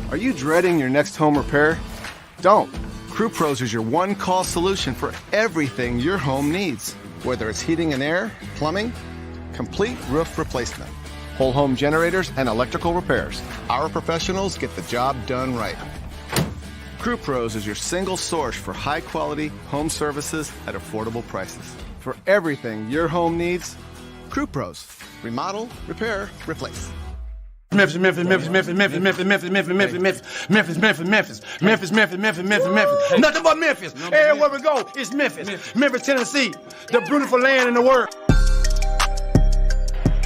Are you dreading your next home repair? Don't. Crew Pros is your one-call solution for everything your home needs. Whether it's heating and air, plumbing, complete roof replacement, whole home generators, and electrical repairs. Our professionals get the job done right. Crew Pros is your single source for high-quality home services at affordable prices. For everything your home needs, Crew Pros. Remodel, repair, replace. Memphis. Nothing but Memphis. Everywhere we go, it's Memphis. Memphis, Tennessee, the beautiful land in the world.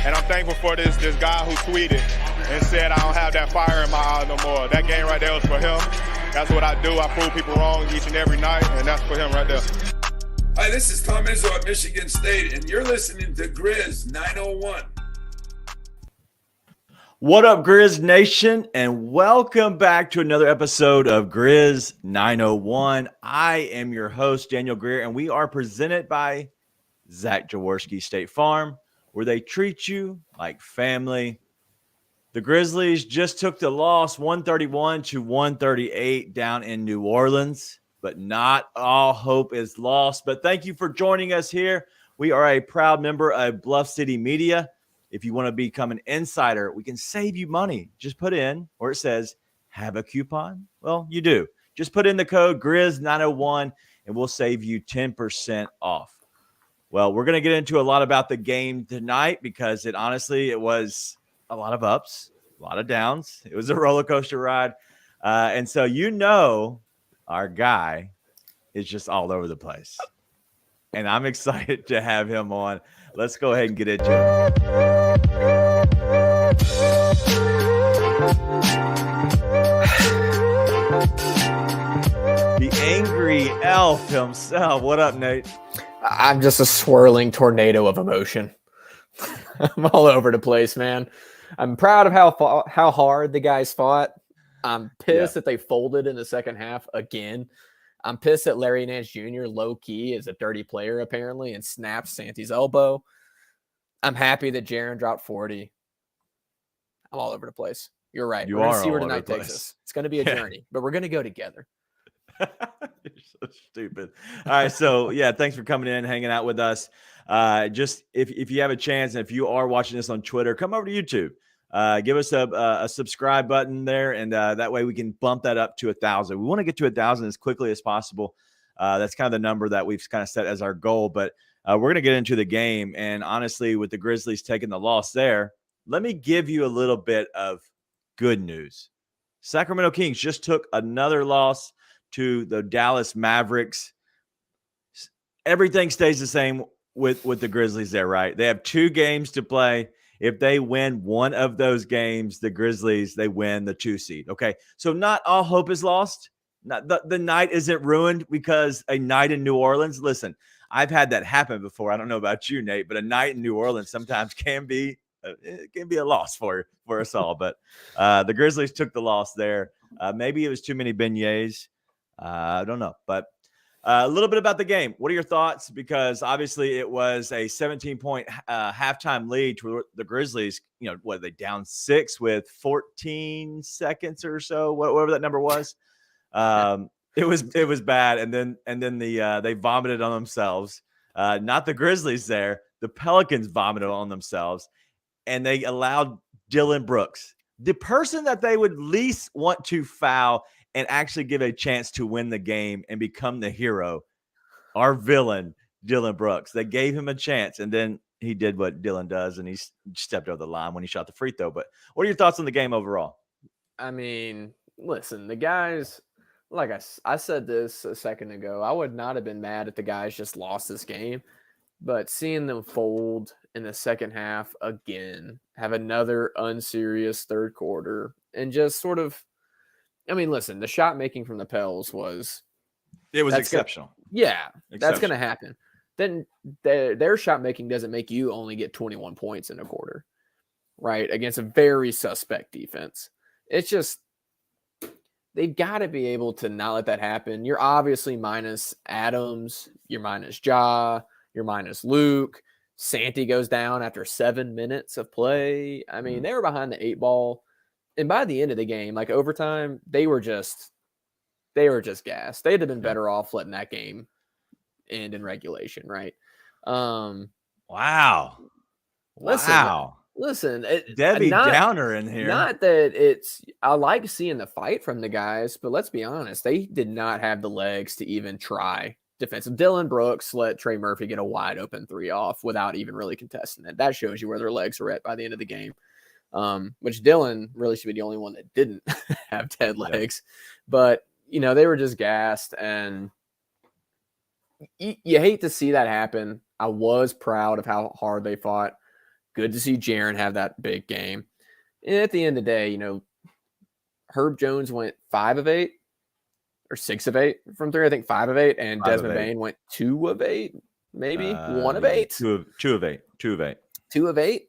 And I'm thankful for this guy who tweeted and said I don't have that fire in my eye no more. That game right there was for him. That's what I do. I prove people wrong each and every night, and that's for him right there. Hi, this is Tom Izzo at Michigan State, and you're listening to Grizz 901. What up, Grizz Nation, and welcome back to another episode of Grizz 901. I am your host, Daniel Greer, and we are presented by Zach Jaworski State Farm, where they treat you like family. The Grizzlies just took the loss 131-138 down in New Orleans, but not all hope is lost. But thank you for joining us here. We are a proud member of Bluff City Media. If you want to become an insider, we can save you money. Just put in where it says, have a coupon. Well, you do. Just put in the code GRIZZ901 and we'll save you 10% off. Well, we're going to get into a lot about the game tonight because it was a lot of ups, a lot of downs. It was a roller coaster ride. And so, our guy is just all over the place. And I'm excited to have him on. Let's go ahead and get into it. The angry elf himself. What up, Nate? I'm just a swirling tornado of emotion. I'm all over the place, man. I'm proud of how hard the guys fought. I'm pissed that they folded in the second half again. I'm pissed that Larry Nance Jr. low-key is a dirty player, apparently, and snapped Santi's elbow. I'm happy that Jaren dropped 40. I'm all over the place. You're right. We're going to see where tonight takes us. It's going to be a journey, but we're going to go together. You're so stupid. All right, so, thanks for coming in, hanging out with us. Just if you have a chance, and if you are watching this on Twitter, come over to YouTube. Give us a subscribe button there, and that way we can bump that up to 1,000. We want to get to 1,000 as quickly as possible. That's kind of the number that we've kind of set as our goal. But we're going to get into the game. And honestly, with the Grizzlies taking the loss there, let me give you a little bit of good news. Sacramento Kings just took another loss to the Dallas Mavericks. Everything stays the same with the Grizzlies there, right? They have 2 games to play. If they win one of those games, the Grizzlies, they win the 2 seed. Okay, so not all hope is lost. The night isn't ruined because a night in New Orleans. Listen, I've had that happen before. I don't know about you, Nate, but a night in New Orleans sometimes can be a loss for us all. But the Grizzlies took the loss there. Maybe it was too many beignets. I don't know, but. A little bit about the game. What are your thoughts? Because obviously it was a 17-point halftime lead to the Grizzlies. They down 6 with 14 seconds or so, whatever that number was. It was bad, and then they vomited on themselves. Not the Grizzlies there. The Pelicans vomited on themselves, and they allowed Dylan Brooks, the person that they would least want to foul and actually give a chance to win the game and become the hero, our villain, Dylan Brooks. They gave him a chance, and then he did what Dylan does, and he stepped over the line when he shot the free throw. But what are your thoughts on the game overall? I mean, listen, the guys, like I said this a second ago, I would not have been mad if the guys just lost this game. But seeing them fold in the second half again, have another unserious third quarter, and just sort of, I mean, listen, the shot making from the Pels was exceptional. That's going to happen. Then their shot making doesn't make you only get 21 points in a quarter, right? Against a very suspect defense. It's just they've got to be able to not let that happen. You're obviously minus Adams, you're minus Ja, you're minus Luke. Santi goes down after 7 minutes of play. I mean, they were behind the 8 ball. And by the end of the game, like overtime, they were just gassed. They'd have been better off letting that game end in regulation, right? Wow. Listen, Debbie Downer in here. Not that I like seeing the fight from the guys, but let's be honest, they did not have the legs to even try defensive. Dylan Brooks let Trey Murphy get a wide open 3 off without even really contesting it. That shows you where their legs were at by the end of the game. Which Dylan really should be the only one that didn't have dead legs. But, they were just gassed, and you hate to see that happen. I was proud of how hard they fought. Good to see Jaren have that big game. And at the end of the day, Herb Jones went 5 of 8 or 6 of 8 from 3. I think 5 of 8, and Desmond Bane went 2 of 8, maybe 1 of 8. 2 of 8. 2 of 8. 2 of 8.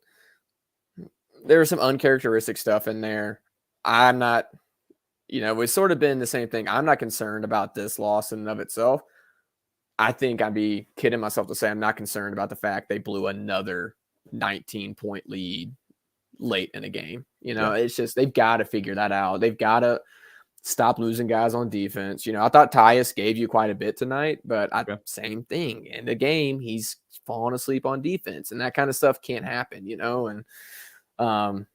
There was some uncharacteristic stuff in there. I'm not, it's sort of been the same thing. I'm not concerned about this loss in and of itself. I think I'd be kidding myself to say I'm not concerned about the fact they blew another 19-point lead late in a game. It's just they've got to figure that out. They've got to stop losing guys on defense. I thought Tyus gave you quite a bit tonight, but same thing. In the game, he's falling asleep on defense, and that kind of stuff can't happen, And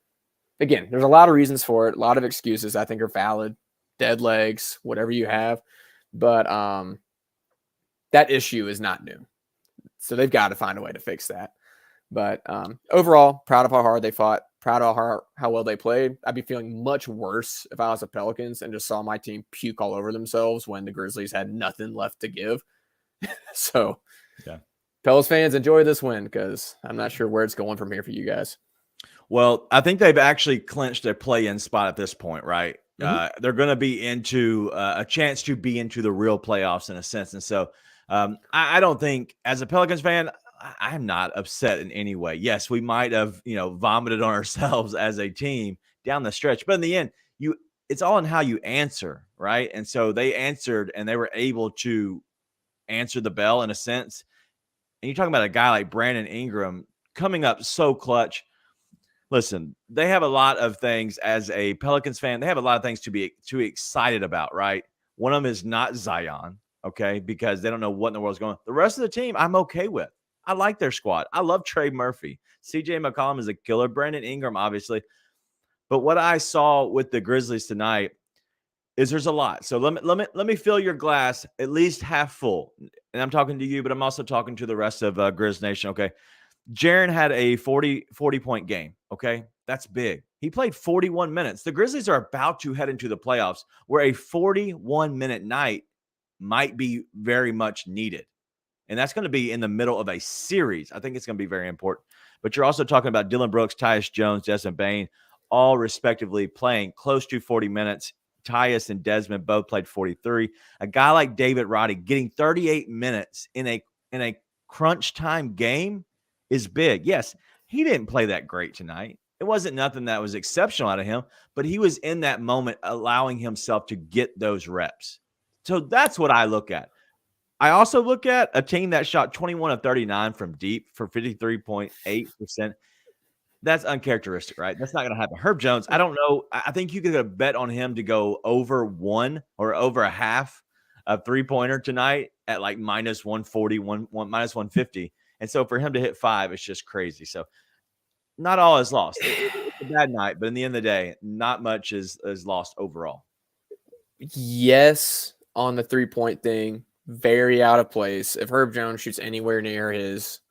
again, there's a lot of reasons for it. A lot of excuses I think are valid. Dead legs, whatever you have. But that issue is not new. So they've got to find a way to fix that. But overall, proud of how hard they fought, proud of how well they played. I'd be feeling much worse if I was the Pelicans and just saw my team puke all over themselves when the Grizzlies had nothing left to give. So, Pelicans fans, enjoy this win because I'm not sure where it's going from here for you guys. Well, I think they've actually clinched a play-in spot at this point, right? Mm-hmm. They're going to be into a chance to be into the real playoffs in a sense. And so I don't think, as a Pelicans fan, I'm not upset in any way. Yes, we might have, vomited on ourselves as a team down the stretch, but in the end, it's all in how you answer, right? And so they answered, and they were able to answer the bell in a sense. And you're talking about a guy like Brandon Ingram coming up so clutch. Listen, they have a lot of things as a Pelicans fan. They have a lot of things to be excited about, right? One of them is not Zion, okay, because they don't know what in the world is going on. The rest of the team, I'm okay with. I like their squad. I love Trey Murphy. CJ McCollum is a killer. Brandon Ingram, obviously. But what I saw with the Grizzlies tonight is there's a lot. So let me fill your glass at least half full. And I'm talking to you, but I'm also talking to the rest of Grizz Nation, okay? Jaren had a 40-point game, okay? That's big. He played 41 minutes. The Grizzlies are about to head into the playoffs where a 41-minute night might be very much needed. And that's going to be in the middle of a series. I think it's going to be very important. But you're also talking about Dylan Brooks, Tyus Jones, Desmond Bane, all respectively playing close to 40 minutes. Tyus and Desmond both played 43. A guy like David Roddy getting 38 minutes in a crunch time game is big. Yes, he didn't play that great tonight. It wasn't nothing that was exceptional out of him, but he was in that moment allowing himself to get those reps. So that's what I look at. I also look at a team that shot 21 of 39 from deep for 53.8%. That's uncharacteristic, right? That's not going to happen. Herb Jones, I don't know. I think you could bet on him to go over 1 or over a half of three-pointer tonight at like minus 140, minus 150. And so for him to hit 5, it's just crazy. So not all is lost. It's a bad night, but in the end of the day, not much is lost overall. Yes, on the three-point thing, very out of place. If Herb Jones shoots anywhere near his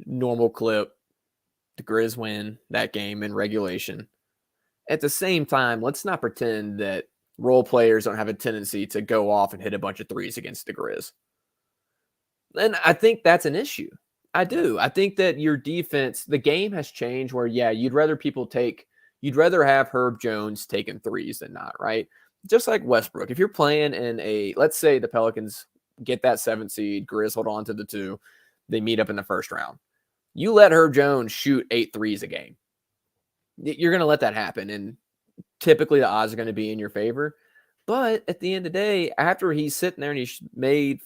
normal clip, the Grizz win that game in regulation. At the same time, let's not pretend that role players don't have a tendency to go off and hit a bunch of threes against the Grizz. And I think that's an issue. I do. I think that your defense, the game has changed where, you'd rather have Herb Jones taking threes than not, right? Just like Westbrook. If you're playing in let's say the Pelicans get that 7th seed, Grizz hold on to the 2, they meet up in the first round. You let Herb Jones shoot 8 threes a game. You're going to let that happen, and typically the odds are going to be in your favor. But at the end of the day, after he's sitting there and he's made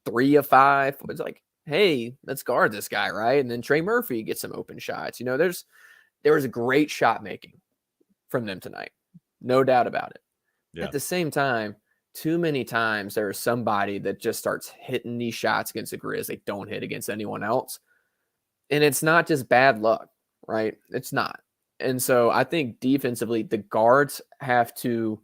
3 of 5, it's like, hey, let's guard this guy, right? And then Trey Murphy gets some open shots. There was a great shot making. from them tonight. No doubt about it. Yeah. At the same time, too many times there is somebody that just starts hitting these shots against the Grizz they don't hit against anyone else. And it's not just bad luck, right? It's not. And so I think defensively, the guards have to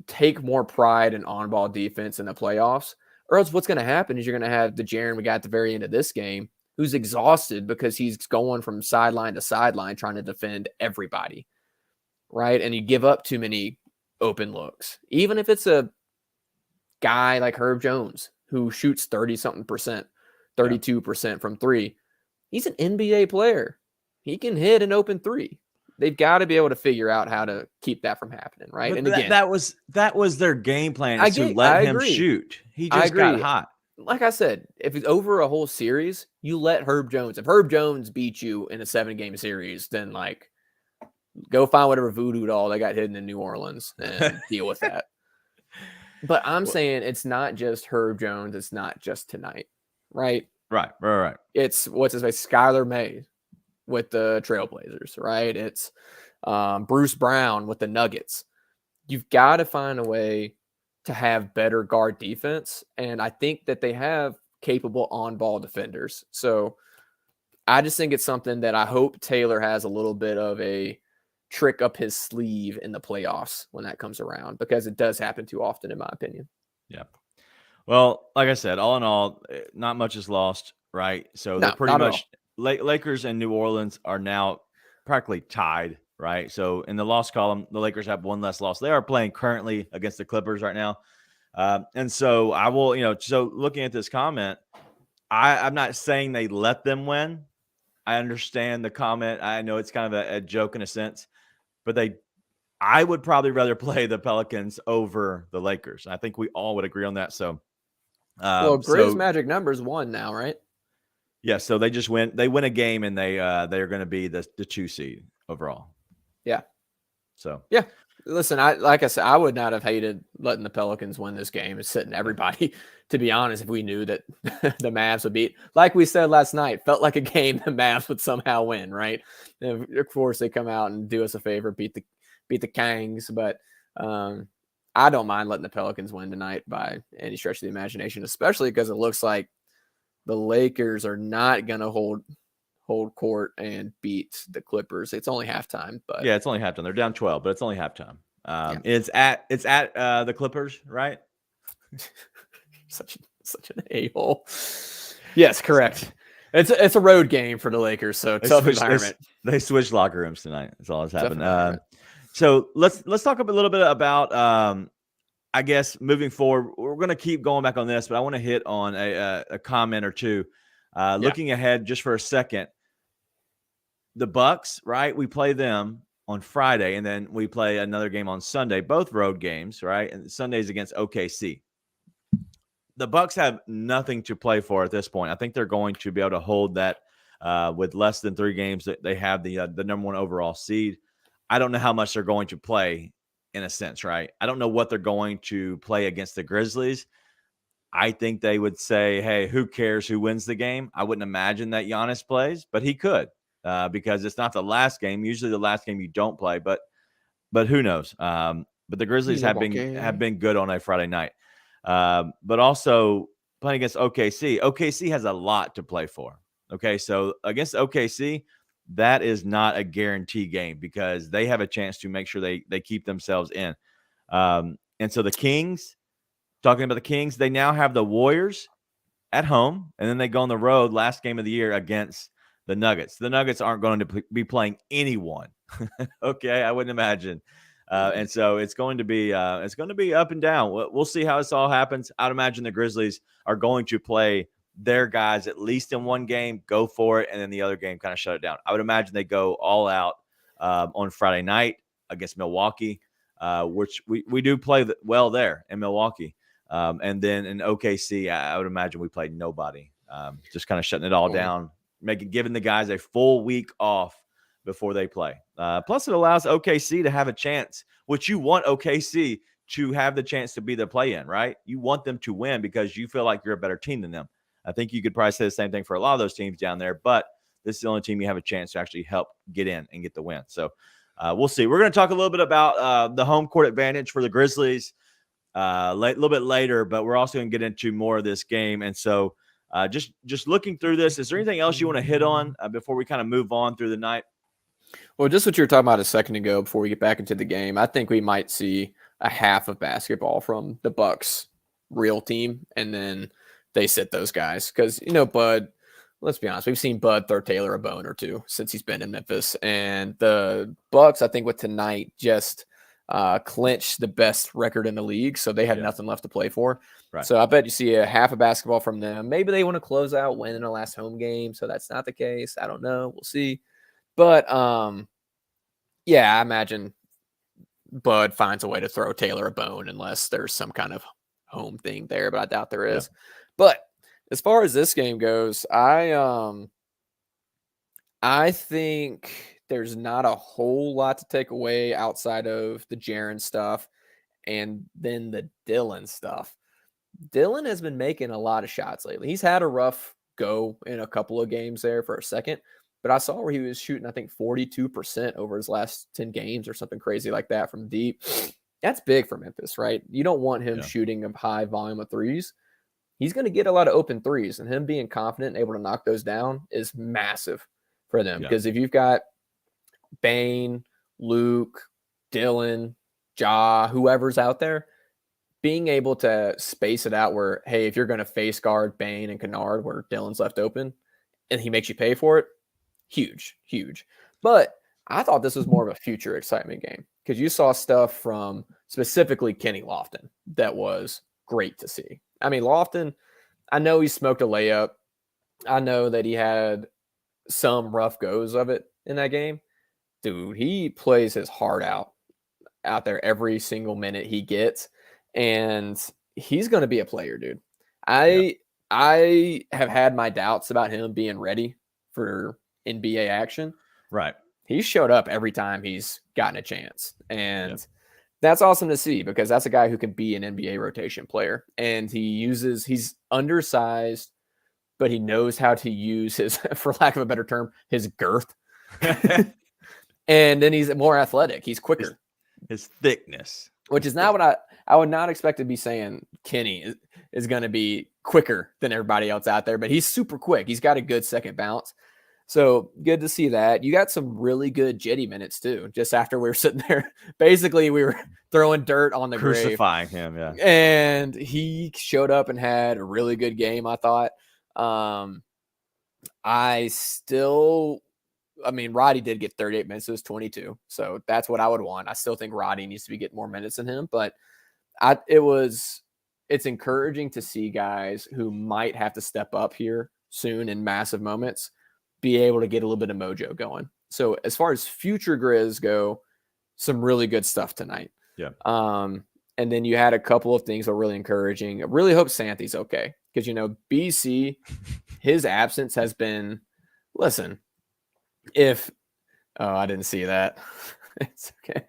take more pride in on-ball defense in the playoffs, or else what's going to happen is you're going to have the Jaren we got at the very end of this game who's exhausted because he's going from sideline to sideline trying to defend everybody, right? And you give up too many open looks. Even if it's a guy like Herb Jones who shoots 30-something%, 32% from three, he's an NBA player. He can hit an open three. They've got to be able to figure out how to keep that from happening, right? But and again, that was their game plan, to let him shoot. He just got hot. Like I said, if it's over a whole series, you let Herb Jones. If Herb Jones beat you in a 7-game series, then like go find whatever voodoo doll they got hidden in New Orleans and deal with that. But I'm saying it's not just Herb Jones. It's not just tonight, right? Right. It's what's his name, Skylar May with the Trailblazers, right? It's Bruce Brown with the Nuggets. You've got to find a way to have better guard defense, and I think that they have capable on-ball defenders. So I just think it's something that I hope Taylor has a little bit of a trick up his sleeve in the playoffs when that comes around, because it does happen too often, in my opinion. Yeah. Well, like I said, all in all, not much is lost, right? So they're pretty much Lakers and New Orleans are now practically tied, right? So in the loss column, the Lakers have one less loss. They are playing currently against the Clippers right now. And so I will, so looking at this comment, I'm not saying they let them win. I understand the comment. I know it's kind of a joke in a sense, but I would probably rather play the Pelicans over the Lakers. I think we all would agree on that. So, Grizz magic numbers 1 now, right? Yeah, so they just win. They win a game, and they're going to be the 2 seed overall. Yeah. So yeah, listen, like I said, I would not have hated letting the Pelicans win this game. It's sitting everybody. To be honest, if we knew that the Mavs would beat, like we said last night, felt like a game the Mavs would somehow win, right? And of course, they come out and do us a favor, beat the Kangs, but I don't mind letting the Pelicans win tonight by any stretch of the imagination, especially because it looks like the Lakers are not going to hold court and beat the Clippers. It's only halftime, but yeah, it's only halftime. They're down 12, but it's only halftime. It's at the Clippers, right? such an a-hole. Yes, correct. It's a road game for the Lakers, so tough environment. They switched locker rooms tonight. That's all that's happened. So let's talk a little bit about I guess moving forward. We're going to keep going back on this, but I want to hit on a comment or two. Looking ahead just for a second, the Bucks, right? We play them on Friday, and then we play another game on Sunday, both road games, right? And Sunday's against OKC. The Bucks have nothing to play for at this point. I think they're going to be able to hold that with less than 3 games. That they have the number 1 overall seed. I don't know how much they're going to play in a sense, right? I don't know what they're going to play against the Grizzlies. I think they would say, hey, who cares who wins the game? I wouldn't imagine that Giannis plays, but he could because it's not the last game. Usually the last game you don't play, but who knows? But the Grizzlies have been good on a Friday night. But also playing against OKC. OKC has a lot to play for. Okay, so against OKC, that is not a guarantee game because they have a chance to make sure they keep themselves in. And so the Kings, talking about the Kings, they now have the Warriors at home, and then they go on the road last game of the year against the Nuggets. The Nuggets aren't going to be playing anyone. Okay, I wouldn't imagine. And so it's going to be up and down. We'll see how this all happens. I'd imagine the Grizzlies are going to play their guys at least in one game, go for it, and then the other game kind of shut it down. I would imagine they go all out on Friday night against Milwaukee, which we do play well there in Milwaukee. And then in OKC, I would imagine we played nobody, just kind of shutting it all down, giving the guys a full week off before they play. Plus, it allows OKC to have a chance, which you want OKC to have the chance to be the play-in, right? You want them to win because you feel like you're a better team than them. I think you could probably say the same thing for a lot of those teams down there, but this is the only team you have a chance to actually help get in and get the win. So we'll see. We're going to talk a little bit about the home court advantage for the Grizzlies a little bit later, but we're also going to get into more of this game. And so just looking through this, is there anything else you want to hit on before we kind of move on through the night? Well, just what you were talking about a second ago before we get back into the game, I think we might see a half of basketball from the Bucks real team, and then they sit those guys. Because, Bud, let's be honest, we've seen Bud throw Taylor a bone or two since he's been in Memphis. And the Bucks, I think with tonight, just clinched the best record in the league, so they had nothing left to play for. Right. So I bet you see a half of basketball from them. Maybe they want to close out, win in the last home game, so that's not the case. I don't know. We'll see. But, I imagine Bud finds a way to throw Taylor a bone unless there's some kind of home thing there, but I doubt there is. Yeah. But as far as this game goes, I think there's not a whole lot to take away outside of the Jaren stuff and then the Dylan stuff. Dylan has been making a lot of shots lately. He's had a rough go in a couple of games there for a second, but I saw where he was shooting, I think, 42% over his last 10 games or something crazy like that from deep. That's big for Memphis, right? You don't want him shooting a high volume of threes. He's going to get a lot of open threes, and him being confident and able to knock those down is massive for them. Because if you've got Bane, Luke, Dylan, Ja, whoever's out there, being able to space it out where, hey, if you're going to face guard Bane and Kennard where Dylan's left open and he makes you pay for it, huge, huge. But I thought this was more of a future excitement game because you saw stuff from specifically Kenny Lofton that was great to see. I mean, Lofton, I know he smoked a layup. I know that he had some rough goes of it in that game. Dude, he plays his heart out there every single minute he gets. And he's going to be a player, dude. I have had my doubts about him being ready for NBA action. Right. He showed up every time he's gotten a chance. And that's awesome to see because that's a guy who can be an NBA rotation player. And he's undersized, but he knows how to use his, for lack of a better term, his girth. And then he's more athletic. He's quicker. His thickness. Which is not what I would not expect to be saying Kenny is going to be quicker than everybody else out there, but he's super quick. He's got a good second bounce. So good to see that. You got some really good Jetty minutes too. Just after we were sitting there, basically we were throwing dirt on the crucifying grave. Him, yeah. And he showed up and had a really good game, I thought. Roddy did get 38 minutes. It was 22. So that's what I would want. I still think Roddy needs to be getting more minutes than him, but it's encouraging to see guys who might have to step up here soon in massive moments be able to get a little bit of mojo going. So as far as future Grizz go, some really good stuff tonight. Yeah. And then you had a couple of things that were really encouraging. I really hope Santi's okay because, BC, his absence has been, listen, I didn't see that. It's okay.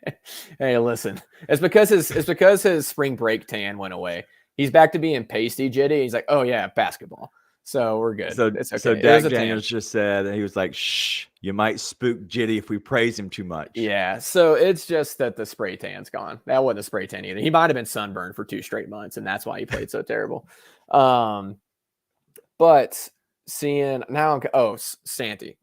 Hey, listen, it's because his spring break tan went away. He's back to being pasty Jitty. He's like, oh yeah, basketball. So we're good. So it's okay. So Dak Daniels just said, and he was like, shh, you might spook Jitty if we praise him too much. Yeah. So it's just that the spray tan's gone. That wasn't a spray tan either. He might've been sunburned for 2 straight months. And that's why he played so terrible. But seeing now, Santi.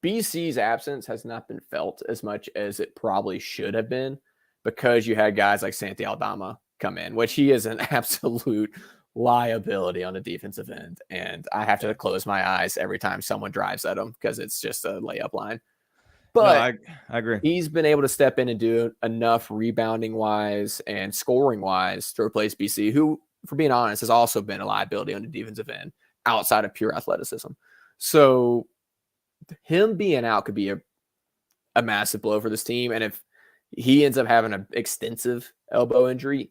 BC's absence has not been felt as much as it probably should have been because you had guys like Santi Aldama come in, which he is an absolute liability on the defensive end. And I have to close my eyes every time someone drives at him because it's just a layup line. But no, I agree. He's been able to step in and do enough rebounding wise and scoring wise to replace BC, who, for being honest, has also been a liability on the defensive end outside of pure athleticism. So him being out could be a massive blow for this team. And if he ends up having an extensive elbow injury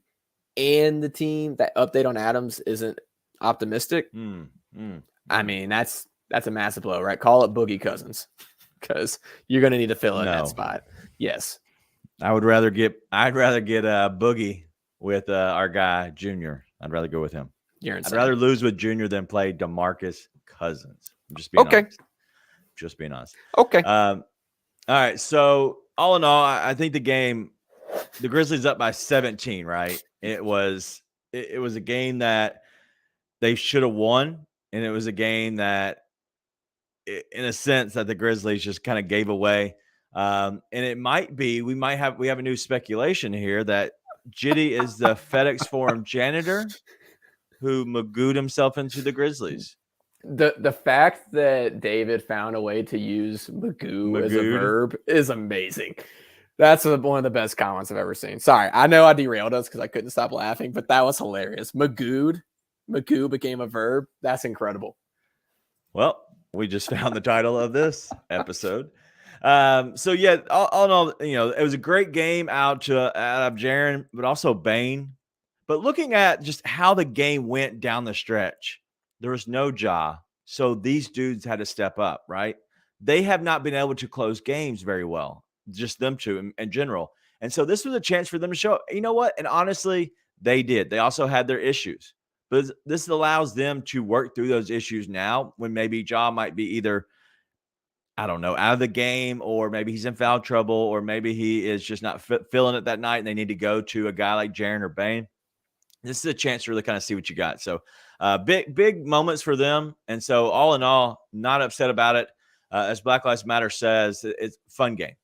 and the team, that update on Adams isn't optimistic, I mean, that's a massive blow, right? Call it Boogie Cousins because you're going to need to fill in that spot. Yes. I'd rather get Boogie with our guy, Junior. I'd rather go with him. I'd rather lose with Junior than play DeMarcus Cousins. I'm just being honest. Just being honest. Okay. All right. So all in all, I think the Grizzlies up by 17, right? It was a game that they should have won, and it was a game that, in a sense, that the Grizzlies just kind of gave away. And it might be we have a new speculation here that Jitty is the FedEx Forum janitor who magooed himself into the Grizzlies. The fact that David found a way to use magoo as a verb is amazing. That's one of the best comments I've ever seen. Sorry, I know I derailed us because I couldn't stop laughing, but that was hilarious. Magoo became a verb. That's incredible. Well, we just found the title of this episode. So yeah, all in all, it was a great game out of Jaren, but also Bane. But looking at just how the game went down the stretch, there was no Ja. So these dudes had to step up, right? They have not been able to close games very well, just them two in general. And so this was a chance for them to show, you know what? And honestly, they did. They also had their issues. But this allows them to work through those issues now when maybe Ja might be either, I don't know, out of the game, or maybe he's in foul trouble, or maybe he is just not feeling it that night and they need to go to a guy like Jaren or Bane. This is a chance to really kind of see what you got. So big moments for them. And so all in all, not upset about it. As Black Lives Matter says, it's a fun game.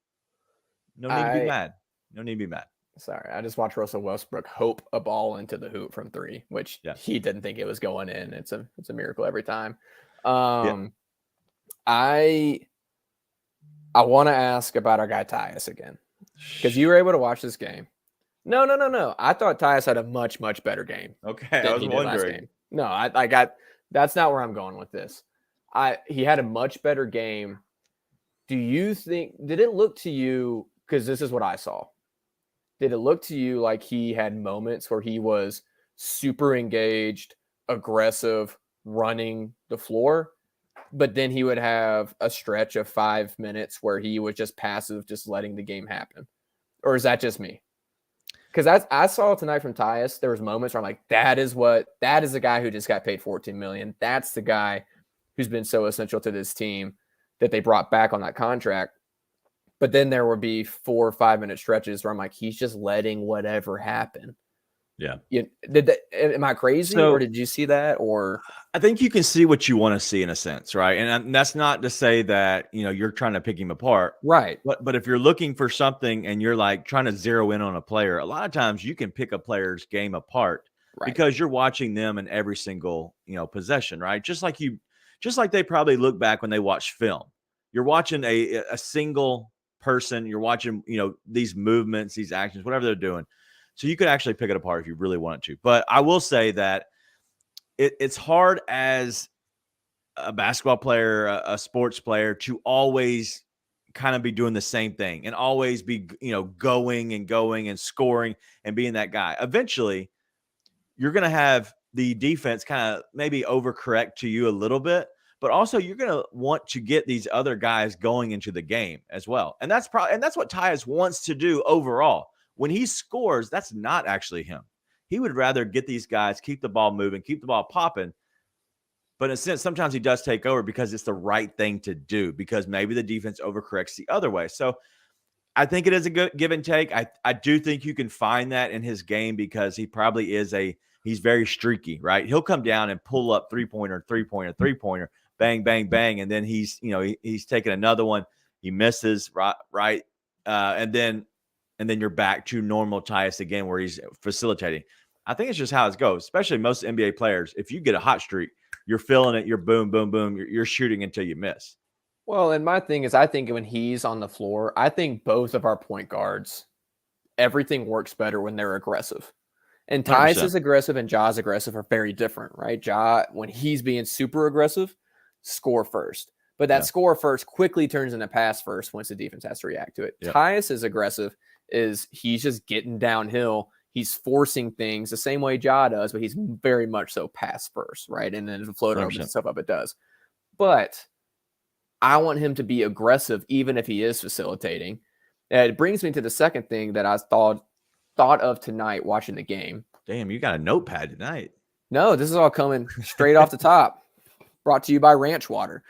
No need to be mad. No need to be mad. Sorry, I just watched Russell Westbrook hope a ball into the hoop from 3, which he didn't think it was going in. It's a miracle every time. I want to ask about our guy Tyus again, because you were able to watch this game. No. I thought Tyus had a much better game. Okay, I was wondering. No, I got. That's not where I'm going with this. He had a much better game. Do you think? Did it look to you? Because this is what I saw. Did it look to you like he had moments where he was super engaged, aggressive, running the floor, but then he would have a stretch of 5 minutes where he was just passive, just letting the game happen? Or is that just me? Because I saw tonight from Tyus, there was moments where I'm like, that is the guy who just got paid $14 million. That's the guy who's been so essential to this team that they brought back on that contract. But then there would be 4 or 5 minute stretches where I'm like, he's just letting whatever happen. Yeah. Am I crazy, or did you see that? Or I think you can see what you want to see in a sense, right? And that's not to say that you're trying to pick him apart, right? But if you're looking for something and you're like trying to zero in on a player, a lot of times you can pick a player's game apart, right? Because you're watching them in every single possession, right? Just like they probably look back when they watch film. You're watching a single person. You're watching these movements, these actions, whatever they're doing. So you could actually pick it apart if you really wanted to. But I will say that it's hard as a basketball player, a sports player, to always kind of be doing the same thing and always be, going and scoring and being that guy. Eventually, you're going to have the defense kind of maybe overcorrect to you a little bit, but also you're going to want to get these other guys going into the game as well. And that's what Tyus wants to do overall. When he scores, that's not actually him. He would rather get these guys, keep the ball moving, keep the ball popping. But in a sense, sometimes he does take over because it's the right thing to do, because maybe the defense overcorrects the other way. So I think it is a good give and take. I do think you can find that in his game, because he probably he's very streaky, right? He'll come down and pull up three-pointer, bang, bang, bang. And then he's taking another one. He misses, right? And then you're back to normal Tyus again, where he's facilitating. I think it's just how it goes, especially most NBA players. If you get a hot streak, you're feeling it. You're boom, boom, boom. You're shooting until you miss. Well, and my thing is, I think when he's on the floor, I think both of our point guards, everything works better when they're aggressive. And Tyus 100%. Is aggressive and Ja's aggressive are very different, right? Ja, when he's being super aggressive, score first. But that score first quickly turns into pass first once the defense has to react to it. Yep. Tyus is aggressive. He's just getting downhill. He's forcing things the same way Ja does, but he's very much so pass first, right? And then if the floater opens itself up, it does. But I want him to be aggressive even if he is facilitating. And it brings me to the second thing that I thought of tonight watching the game. Damn, you got a notepad tonight. No, this is all coming straight off the top. Brought to you by Ranch Water.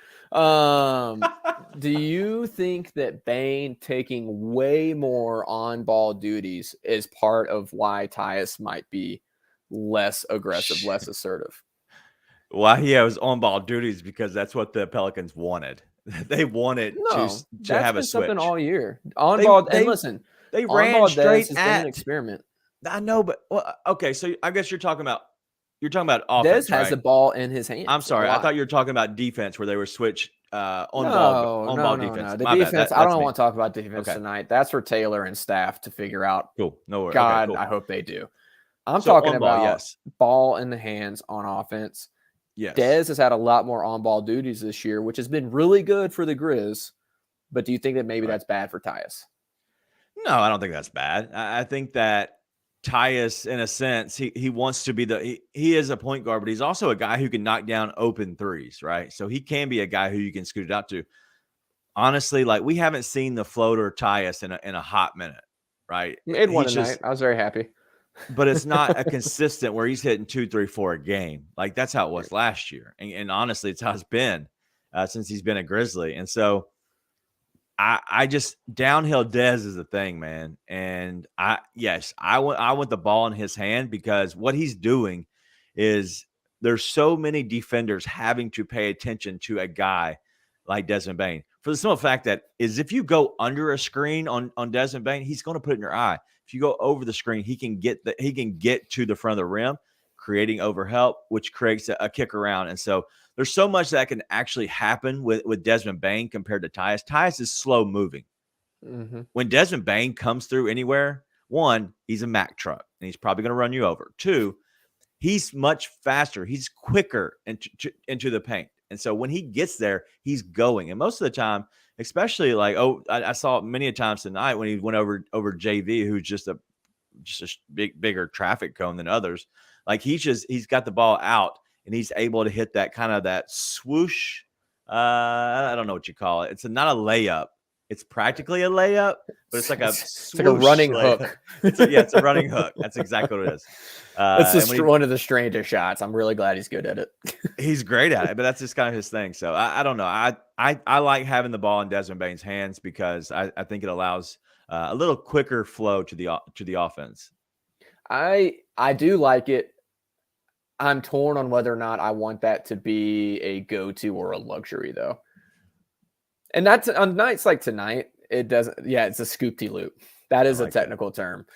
Do you think that Bane taking way more on-ball duties is part of why Tyus might be less aggressive, less assertive? Why he has on-ball duties because that's what the Pelicans wanted. They wanted No, to that's have a been something switch. all year. On-ball, They and listen, they ran on-ball Dez straight has been an at. experiment. I know, but okay. So I guess you're talking about Dez offense, has right? the ball in his hands. I'm sorry. a I lot. thought you were talking about defense where they were switch on No. ball defense. The My bad. defense, I That's don't me. want to talk about defense Okay. tonight. That's for Taylor and staff to figure out. Cool. No worries. God, Okay, cool. I hope they do. I'm So talking on ball, about yes. ball in the hands on offense. Yes. Dez has had a lot more on-ball duties this year, which has been really good for the Grizz. But do you think that maybe that's bad for Tyus? No, I don't think that's bad. I think that Tyus, in a sense, he wants to be he is a point guard, but he's also a guy who can knock down open threes, right? So he can be a guy who you can scoot it out to. Honestly, like we haven't seen the floater Tyus in a hot minute, right? He made one tonight. I was very happy. But it's not a consistent where he's hitting 2, 3, 4 a game. Like that's how it was last year. And honestly, it's how it's been since he's been a Grizzly. And so I just downhill Dez is the thing, man. And I want the ball in his hand because what he's doing is there's so many defenders having to pay attention to a guy like Desmond Bane. For the simple fact that is if you go under a screen on Desmond Bane, he's going to put it in your eye. If you go over the screen, he can get to the front of the rim, creating overhelp, which creates a kick around. And so there's so much that can actually happen with Desmond Bane compared to Tyus. Tyus is slow moving. Mm-hmm. When Desmond Bane comes through anywhere, one, he's a Mack truck, and he's probably going to run you over. Two, he's much faster. He's quicker into the paint. And so when he gets there, he's going. And most of the time, especially like, I saw it many a times tonight when he went over JV, who's just a bigger traffic cone than others. Like he's got the ball out and he's able to hit that kind of that swoosh. I don't know what you call it. It's not a layup. It's practically a layup, but it's like a it's like a running layup. hook. It's a running hook. That's exactly what it is. It's one of the strangest shots. I'm really glad he's good at it. He's great at it, but that's just kind of his thing. So I don't know. I like having the ball in Desmond Bane's hands because I think it allows a little quicker flow to the offense. I do like it. I'm torn on whether or not I want that to be a go-to or a luxury, though. And that's on nights like tonight. It doesn't. Yeah, it's a scoop-ty loop. That is a technical term.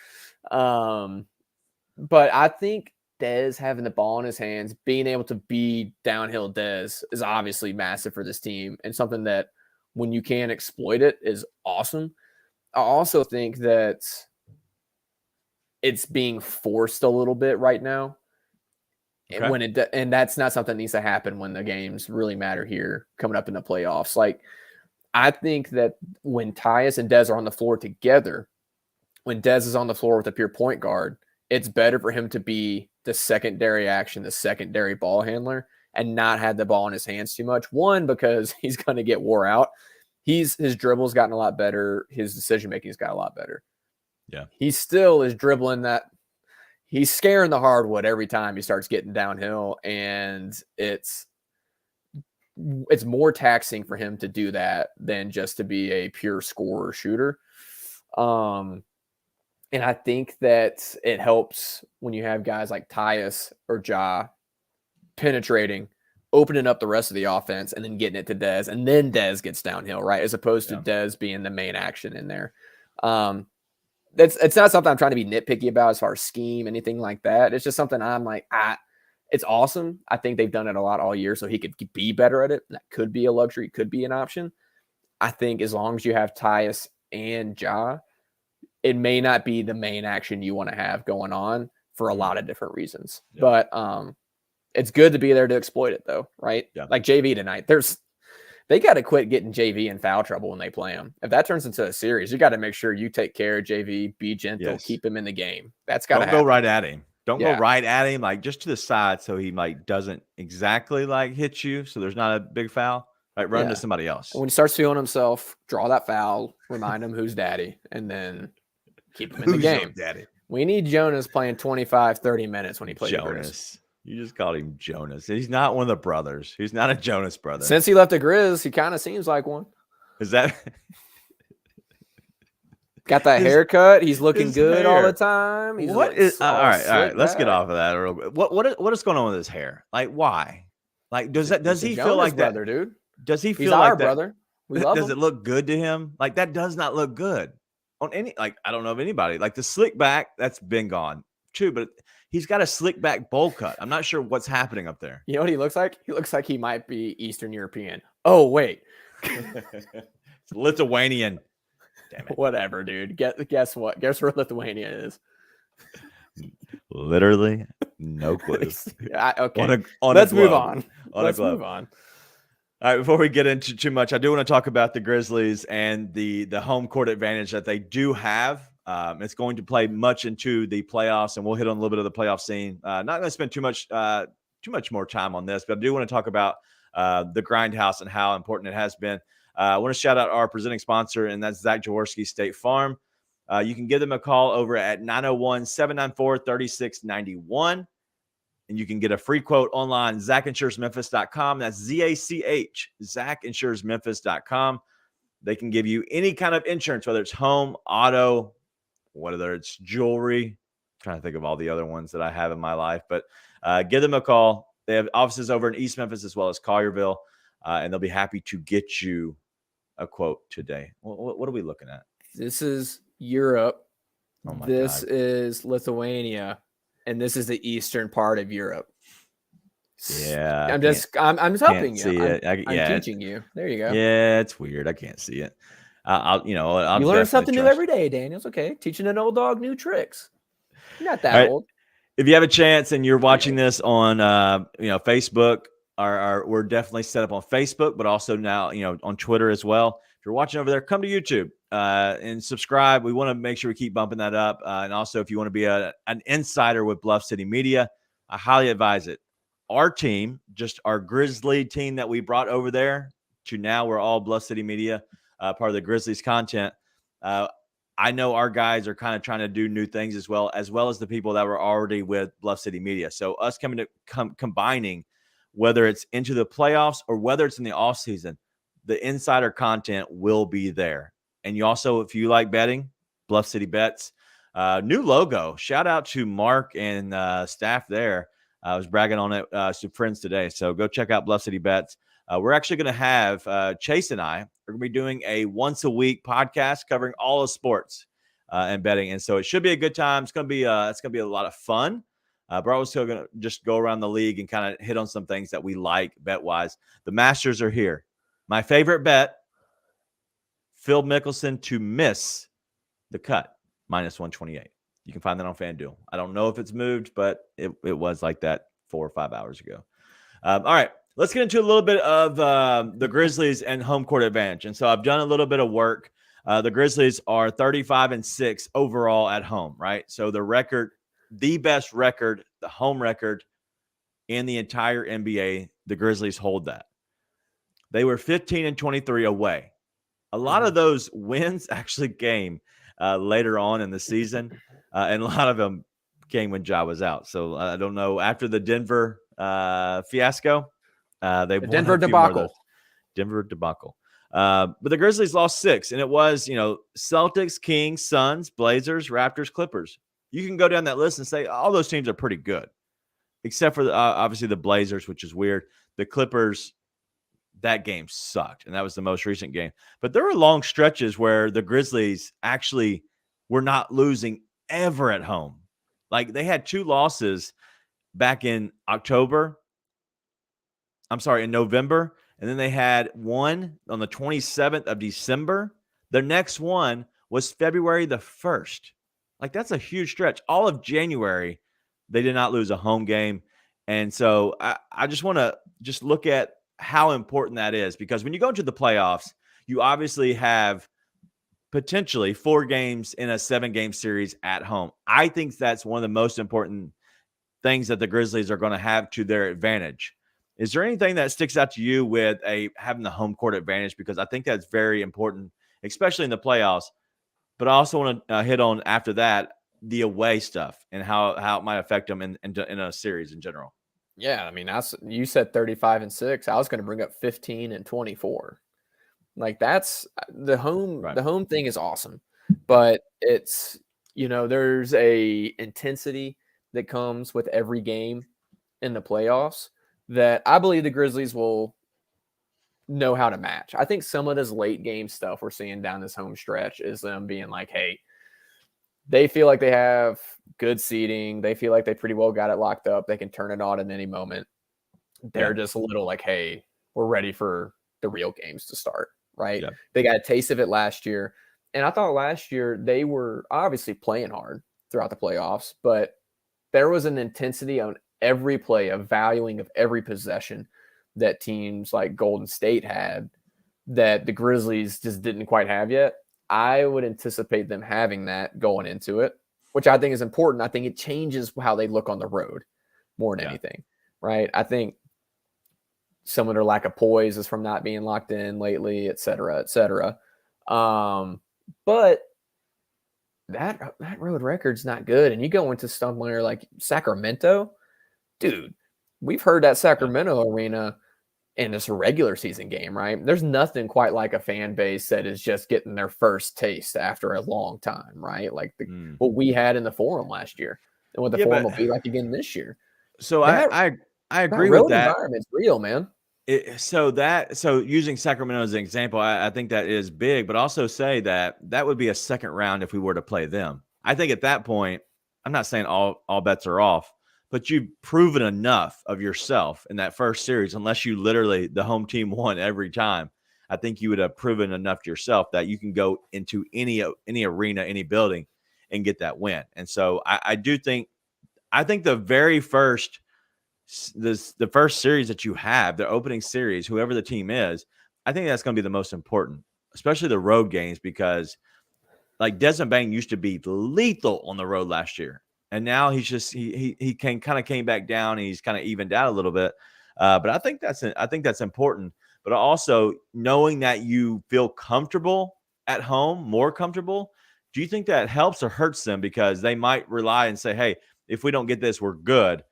But I think Dez having the ball in his hands, being able to be downhill Dez is obviously massive for this team and something that when you can exploit it is awesome. I also think that it's being forced a little bit right now. Okay. And that's not something that needs to happen when the games really matter here coming up in the playoffs. Like, I think that when Tyus and Dez are on the floor together, when Dez is on the floor with a pure point guard, it's better for him to be the secondary action, the secondary ball handler, and not have the ball in his hands too much. One, because he's going to get wore out. His dribble's gotten a lot better. His decision-making's got a lot better. Yeah. He still is dribbling that. He's scaring the hardwood every time he starts getting downhill, and it's more taxing for him to do that than just to be a pure scorer shooter. And I think that it helps when you have guys like Tyus or Ja penetrating, opening up the rest of the offense, and then getting it to Dez, and then Dez gets downhill, right? As opposed to Dez being the main action in there. It's not something I'm trying to be nitpicky about as far as scheme, anything like that. It's just something I'm like, it's awesome. I think they've done it a lot all year, so he could be better at it. That could be a luxury, could be an option. I think as long as you have Tyus and Ja, it may not be the main action you want to have going on for a lot of different reasons. Yeah. But it's good to be there to exploit it, though, right? Yeah. Like JV tonight, they got to quit getting JV in foul trouble when they play him. If that turns into a series, you got to make sure you take care of JV, be gentle, keep him in the game. That's got to happen. Don't go right at him. Don't go right at him, like just to the side so he like doesn't exactly like hit you. So there's not a big foul. Like run to somebody else. When he starts feeling himself, draw that foul, remind him who's daddy, and then keep him in the game. Daddy? We need Jonas playing 25, 30 minutes when he plays Jonas. You just called him Jonas. He's not one of the brothers. He's not a Jonas brother. Since he left the Grizz, he kind of seems like one. Is that got that haircut? He's looking his good all the hair. time. He's What is all right? slick Let's get back. off of that real quick. What is going on with his hair? Like, why? Like, does he feel Jonas like brother, that? dude? Does he He's feel our like that? brother. We love Does him. it look good to him? Like, that does not look good on any. Like, I don't know of anybody. Like the slick back, that's been gone too. But he's got a slick back bowl cut. I'm not sure what's happening up there. You know what he looks like? He looks like he might be Eastern European. Oh wait, It's Lithuanian. Damn it. whatever, dude. Guess what? Guess where Lithuania is? Literally, no clue. Okay, let's move on. Let's move on. All right, before we get into too much, I do want to talk about the Grizzlies and the home court advantage that they do have. It's going to play much into the playoffs, and we'll hit on a little bit of the playoff scene. Not going to spend too much more time on this, but I do want to talk about the Grindhouse and how important it has been. I want to shout out our presenting sponsor, and that's Zach Jaworski State Farm. You can give them a call over at 901-794-3691. And you can get a free quote online, ZachInsuresMemphis.com. That's Z-A-C-H, ZachInsuresMemphis.com. They can give you any kind of insurance, whether it's home, auto, whether it's jewelry. I'm trying to think of all the other ones that I have in my life. But give them a call. They have offices over in East Memphis as well as Collierville, and they'll be happy to get you a quote today. What are we looking at? This is Europe. Oh my This God. is Lithuania. And this is the eastern part of Europe. Yeah. I'm helping you. See it. I'm teaching you. There you go. Yeah, it's weird. I can't see it. I'll you learn something new every day, Daniel. It's okay. Teaching an old dog new tricks. You're not that old. If you have a chance and you're watching this on Facebook, we're definitely set up on Facebook, but also now on Twitter as well. If you're watching over there, come to YouTube and subscribe. We want to make sure we keep bumping that up. And also, if you want to be an insider with Bluff City Media, I highly advise it. Our team, just our Grizzly team that we brought over there to now, we're all Bluff City Media, part of the Grizzlies content. I know our guys are kind of trying to do new things as well as the people that were already with Bluff City Media. So us combining, whether it's into the playoffs or whether it's in the off season, the insider content will be there. And you also, if you like betting, Bluff City Bets, new logo. Shout out to Mark and staff there. I was bragging on it to friends today. So go check out Bluff City Bets. We're actually going to have Chase and I are going to be doing a once a week podcast covering all of sports and betting. And so it should be a good time. It's going to be a lot of fun. But we're also going to just go around the league and kind of hit on some things that we like bet wise. The Masters are here. My favorite bet, Phil Mickelson to miss the cut, -128. You can find that on FanDuel. I don't know if it's moved, but it was like that 4 or 5 hours ago. All right, let's get into a little bit of the Grizzlies and home court advantage. And so I've done a little bit of work. The Grizzlies are 35-6 overall at home, right? So the record, the best record, the home record in the entire NBA, the Grizzlies hold that. They were 15-23 away. A lot of those wins actually came later on in the season, and a lot of them came when Ja was out. So I don't know. After the Denver fiasco, they won Denver a few more of debacle. those. Denver debacle. But the Grizzlies lost 6, and it was, Celtics, Kings, Suns, Blazers, Raptors, Clippers. You can go down that list and say all those teams are pretty good, except for obviously the Blazers, which is weird. The Clippers, that game sucked, and that was the most recent game. But there were long stretches where the Grizzlies actually were not losing ever at home. Like they had 2 losses back in November, and then they had one on the 27th of December. Their next one was February the 1st. Like that's a huge stretch. All of January, they did not lose a home game. And so I just want to just look at how important that is, because when you go into the playoffs, you obviously have potentially 4 games in a 7-game series at home. I think that's one of the most important things that the Grizzlies are going to have to their advantage. Is there anything that sticks out to you with having the home court advantage? Because I think that's very important, especially in the playoffs. But I also want to hit on after that the away stuff and how it might affect them in a series in general. Yeah, I mean, you said 35-6. I was going to bring up 15-24. Like that's the home. Right. The home thing is awesome, but it's there's a intensity that comes with every game in the playoffs that I believe the Grizzlies will know how to match. I think some of this late game stuff we're seeing down this home stretch is them being like, hey, they feel like they have good seating. They feel like they pretty well got it locked up. They can turn it on at any moment. They're just a little like, hey, we're ready for the real games to start, right? Yeah. They got a taste of it last year. And I thought last year they were obviously playing hard throughout the playoffs, but there was an intensity on every play, a valuing of every possession that teams like Golden State had that the Grizzlies just didn't quite have yet. I would anticipate them having that going into it, which I think is important. I think it changes how they look on the road more than anything, right? I think some of their lack of poise is from not being locked in lately, et cetera, et cetera. But that road record's not good. And you go into somewhere like Sacramento, dude, we've heard that Sacramento arena in this regular season game, right? There's nothing quite like a fan base that is just getting their first taste after a long time, right? Like what we had in the Forum last year and what the Forum will be like again this year. So I agree with that. Environment's real, man. So using Sacramento as an example, I think that is big, but also say that would be a second round if we were to play them. I think at that point, I'm not saying all bets are off, but you've proven enough of yourself in that first series, unless you literally the home team won every time. I think you would have proven enough to yourself that you can go into any arena, any building and get that win. And so I think the very first the first series that you have, the opening series, whoever the team is, I think that's going to be the most important, especially the road games, because like Desmond Bane used to be lethal on the road last year. And now he's just, he kind of came back down and he's kind of evened out a little bit. But I think that's important, but also knowing that you feel comfortable at home, more comfortable. Do you think that helps or hurts them? Because they might rely and say, hey, if we don't get this, we're good.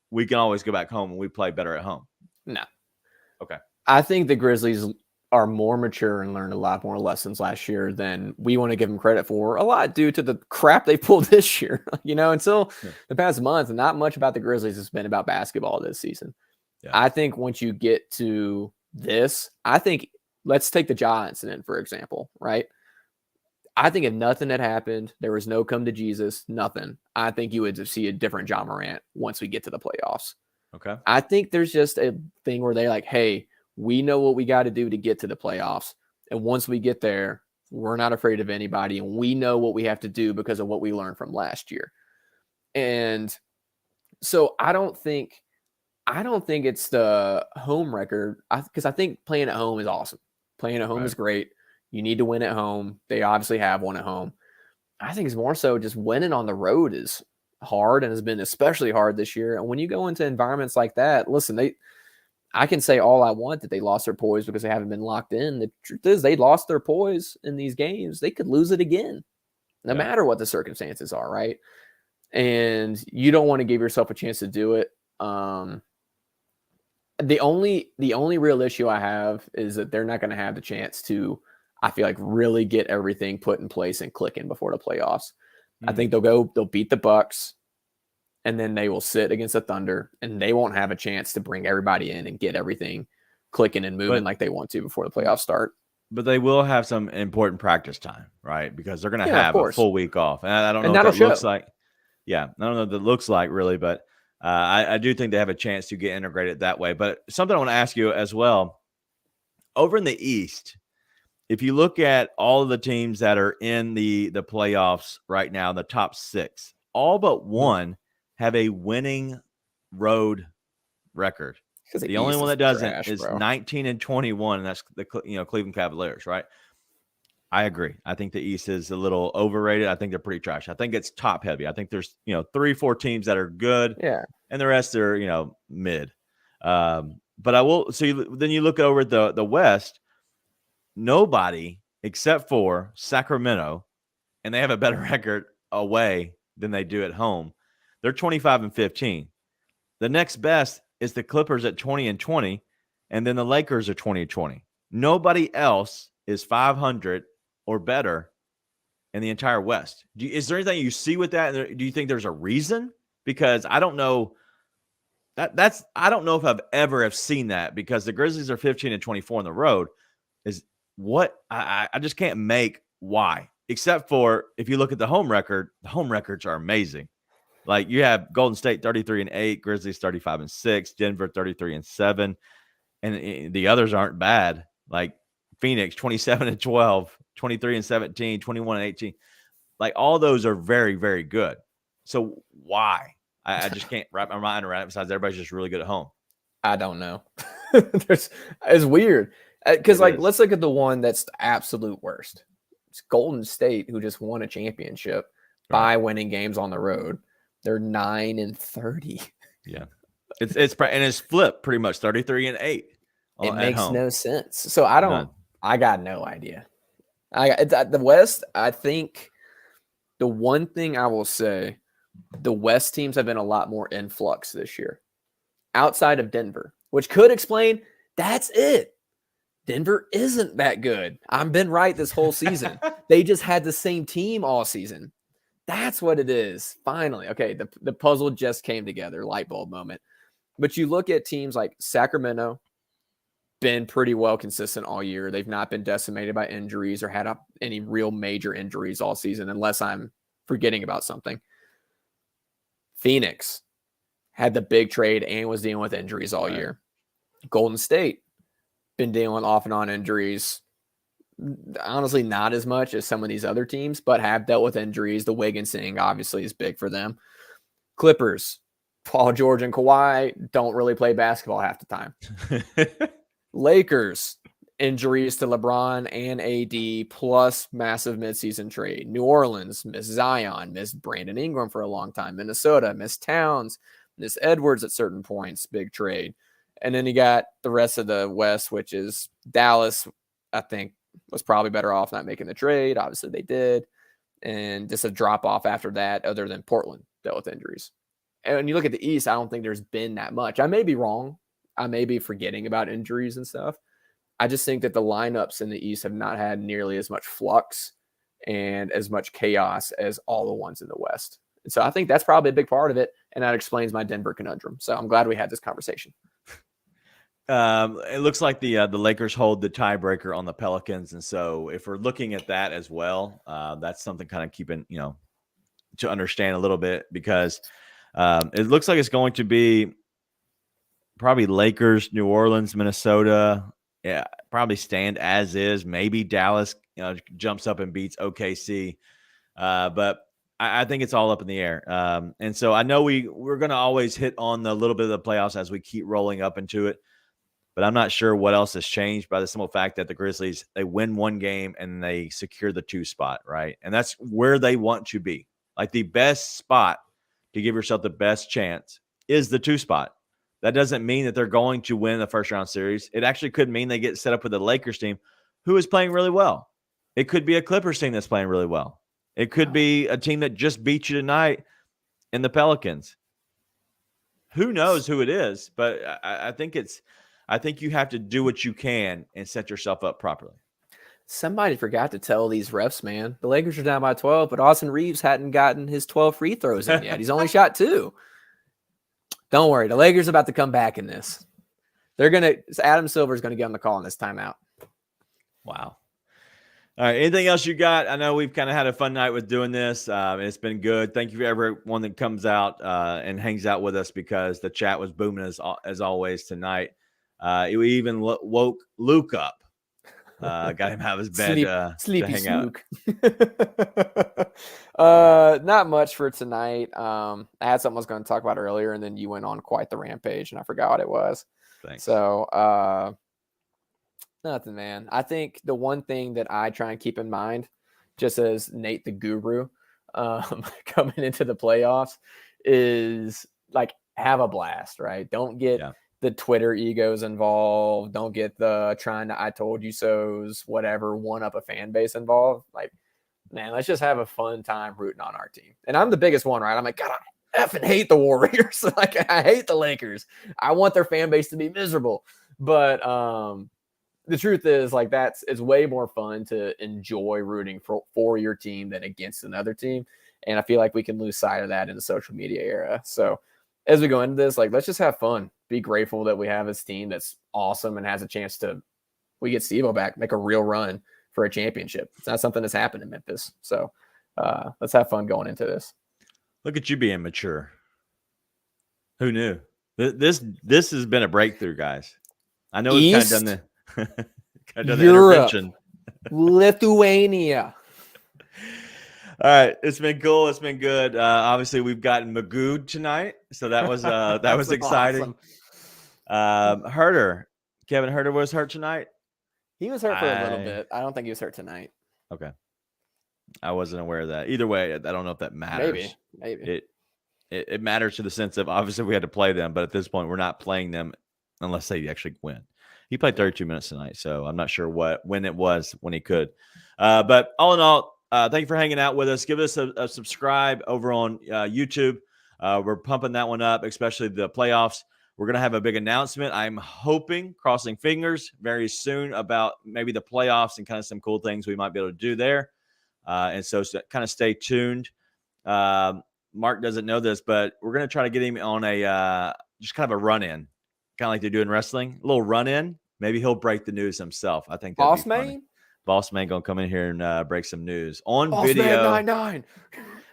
We can always go back home and we play better at home. No. Okay. I think the Grizzlies are more mature and learned a lot more lessons last year than we want to give them credit for, a lot due to the crap they pulled this year. Until the past month, not much about the Grizzlies has been about basketball this season. Yeah. I think once you get to this, let's take the Ja incident, for example, right? I think if nothing had happened, there was no come to Jesus, nothing, I think you would see a different Ja Morant once we get to the playoffs. Okay. I think there's just a thing where they're like, hey, we know what we got to do to get to the playoffs. And once we get there, we're not afraid of anybody. And we know what we have to do because of what we learned from last year. And so I don't think it's the home record, because I think playing at home is awesome. Playing at home is great. You need to win at home. They obviously have one at home. I think it's more so just winning on the road is hard and has been especially hard this year. And when you go into environments like that, listen, I can say all I want that they lost their poise because they haven't been locked in. The truth is they lost their poise in these games. They could lose it again, no matter what the circumstances are, right? And you don't want to give yourself a chance to do it. The only real issue I have is that they're not going to have the chance to, I feel like, really get everything put in place and clicking before the playoffs. I think they'll beat the Bucks, and then they will sit against the Thunder, and they won't have a chance to bring everybody in and get everything clicking and moving like they want to before the playoffs start. But they will have some important practice time, right? Because they're going to have a full week off. And I don't know what that looks like. Yeah, I don't know what that looks like really, but I do think they have a chance to get integrated that way. But something I want to ask you as well, over in the East, if you look at all of the teams that are in the playoffs right now, the top six, all but one have a winning road record. The only one that doesn't is 19-21, and that's the Cleveland Cavaliers, right? I agree. I think the East is a little overrated. I think they're pretty trash. I think it's top heavy. I think there's 3-4 teams that are good, and the rest are mid. But I will. So then you look over at the West. Nobody except for Sacramento, and they have a better record away than they do at home. They're 25-15. The next best is the Clippers at 20-20, and then the Lakers are 20-20. Nobody else is 500 or better in the entire West. Is there anything you see with that? Do you think there's a reason? Because I don't know. I don't know if I've ever have seen that, because the Grizzlies are 15-24 on the road. Is what I just can't make why. Except for if you look at the home record, the home records are amazing. Like you have Golden State 33-8, Grizzlies 35-6, Denver 33-7, and the others aren't bad. Like Phoenix 27-12, 23-17, 21-18. Like all those are very, very good. So why? I just can't wrap my mind around it. Besides, everybody's just really good at home. I don't know. It's weird because let's look at the one that's the absolute worst. It's Golden State, who just won a championship by winning games on the road. They're 9-30. Yeah, it's flipped pretty much 33-8. It makes no sense. So I got no idea. The West. I think the one thing I will say, the West teams have been a lot more in flux this year, outside of Denver, which could explain that's it. Denver isn't that good. I've been right this whole season. They just had the same team all season. That's what it is. Finally. Okay, the puzzle just came together, light bulb moment. But you look at teams like Sacramento, been pretty well consistent all year. They've not been decimated by injuries or had any real major injuries all season, unless I'm forgetting about something. Phoenix had the big trade and was dealing with injuries all year. Golden State been dealing off and on injuries. Honestly, not as much as some of these other teams, but have dealt with injuries. The Wiggins thing obviously is big for them. Clippers, Paul George and Kawhi don't really play basketball half the time. Lakers, injuries to LeBron and AD, plus massive midseason trade. New Orleans, miss Zion, missed Brandon Ingram for a long time. Minnesota, missed Towns, missed Edwards at certain points, big trade. And then you got the rest of the West, which is Dallas, I think, was probably better off not making the trade. Obviously, they did. And just a drop-off after that, other than Portland dealt with injuries. And when you look at the East, I don't think there's been that much. I may be wrong. I may be forgetting about injuries and stuff. I just think that the lineups in the East have not had nearly as much flux and as much chaos as all the ones in the West. And so I think that's probably a big part of it, and that explains my Denver conundrum. So I'm glad we had this conversation. It looks like the Lakers hold the tiebreaker on the Pelicans, and so if we're looking at that as well, that's something kind of keeping, to understand a little bit, because it looks like it's going to be probably Lakers, New Orleans, Minnesota. Yeah, probably stand as is. Maybe Dallas, jumps up and beats OKC, but I think it's all up in the air. And so I know we're going to always hit on the little bit of the playoffs as we keep rolling up into it. But I'm not sure what else has changed by the simple fact that the Grizzlies, they win one game and they secure the 2 spot, right? And that's where they want to be. Like the best spot to give yourself the best chance is the 2 spot. That doesn't mean that they're going to win the first round series. It actually could mean they get set up with the Lakers team who is playing really well. It could be a Clippers team that's playing really well. It could be a team that just beat you tonight in the Pelicans. Who knows who it is, but I think you have to do what you can and set yourself up properly. Somebody forgot to tell these refs, man. The Lakers are down by 12, but Austin Reeves hadn't gotten his 12 free throws in yet. He's only shot 2. Don't worry. The Lakers are about to come back in this. Adam Silver's going to get on the call in this timeout. Wow. All right. Anything else you got? I know we've kind of had a fun night with doing this. It's been good. Thank you for everyone that comes out and hangs out with us, because the chat was booming as always tonight. We even woke Luke up. Got him out of his bed sleepy to hang out. Not much for tonight. I had something I was going to talk about earlier, and then you went on quite the rampage, and I forgot what it was. Thanks. So nothing, man. I think the one thing that I try and keep in mind, just as Nate the Guru, coming into the playoffs, is like have a blast, right? Don't get the Twitter egos involved. Don't get the trying to I told you so's, whatever, one up a fan base involved. Like, man, let's just have a fun time rooting on our team. And I'm the biggest one, right? I'm like, God, I effing hate the Warriors. Like, I hate the Lakers. I want their fan base to be miserable. But the truth is, like, it's way more fun to enjoy rooting for your team than against another team. And I feel like we can lose sight of that in the social media era. So as we go into this, like, let's just have fun. Be grateful that we have this team that's awesome and has a chance to, we get Steve-O back, make a real run for a championship. It's not something that's happened in Memphis. So let's have fun going into this. Look at you being mature. Who knew? This has been a breakthrough, guys. I know we've kind of done the Europe, intervention. Lithuania. All right, it's been cool. It's been good. Obviously, we've gotten Magoo tonight, so that was that was exciting. Awesome. Herder, Kevin Herder was hurt tonight. He was hurt for a little bit. I don't think he was hurt tonight. Okay, I wasn't aware of that. Either way, I don't know if that matters. Maybe it matters to the sense of obviously we had to play them, but at this point we're not playing them unless they actually win. He played 32 minutes tonight, so I'm not sure when it was when he could. But all in all. Thank you for hanging out with us. Give us a subscribe over on YouTube. We're pumping that one up, especially the playoffs. We're going to have a big announcement. I'm hoping, crossing fingers, very soon about maybe the playoffs and kind of some cool things we might be able to do there. And so kind of stay tuned. Mark doesn't know this, but we're going to try to get him on a just kind of a run-in, kind of like they do in wrestling. A little run-in. Maybe he'll break the news himself. I think that'd be funny. Boss man gonna come in here and break some news on Boss video. Man 99.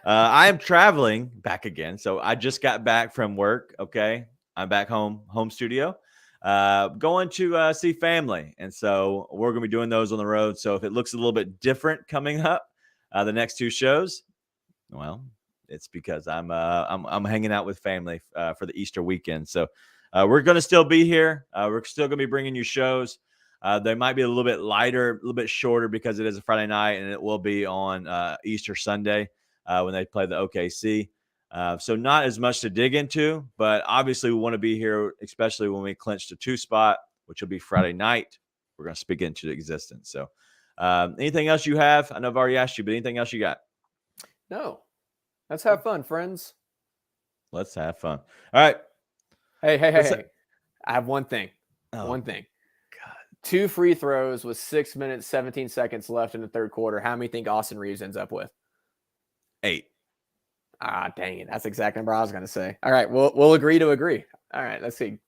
I am traveling back again, so I just got back from work. Okay, I'm back home studio, going to see family, and so we're gonna be doing those on the road. So if it looks a little bit different coming up, the next two shows, well, it's because I'm hanging out with family for the Easter weekend. So we're gonna still be here. We're still gonna be bringing you shows. They might be a little bit lighter, a little bit shorter because it is a Friday night, and it will be on Easter Sunday when they play the OKC. So not as much to dig into, but obviously we want to be here, especially when we clinch the 2 spot, which will be Friday night. We're going to speak into existence. So anything else you have? I know I've already asked you, but anything else you got? No. Let's have fun, friends. Let's have fun. All right. Hey. I have one thing. One thing. 2 free throws with 6 minutes, 17 seconds left in the third quarter. How many think Austin Reeves ends up with? 8. Ah, dang it. That's the exact number I was going to say. All right. We'll agree to agree. All right. Let's see.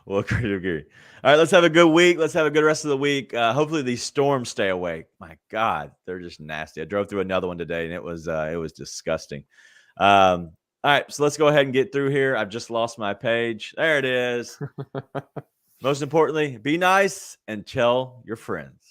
We'll agree to agree. All right. Let's have a good week. Let's have a good rest of the week. Hopefully these storms stay away. My God, they're just nasty. I drove through another one today, and it was disgusting. All right. So let's go ahead and get through here. I've just lost my page. There it is. Most importantly, be nice and tell your friends.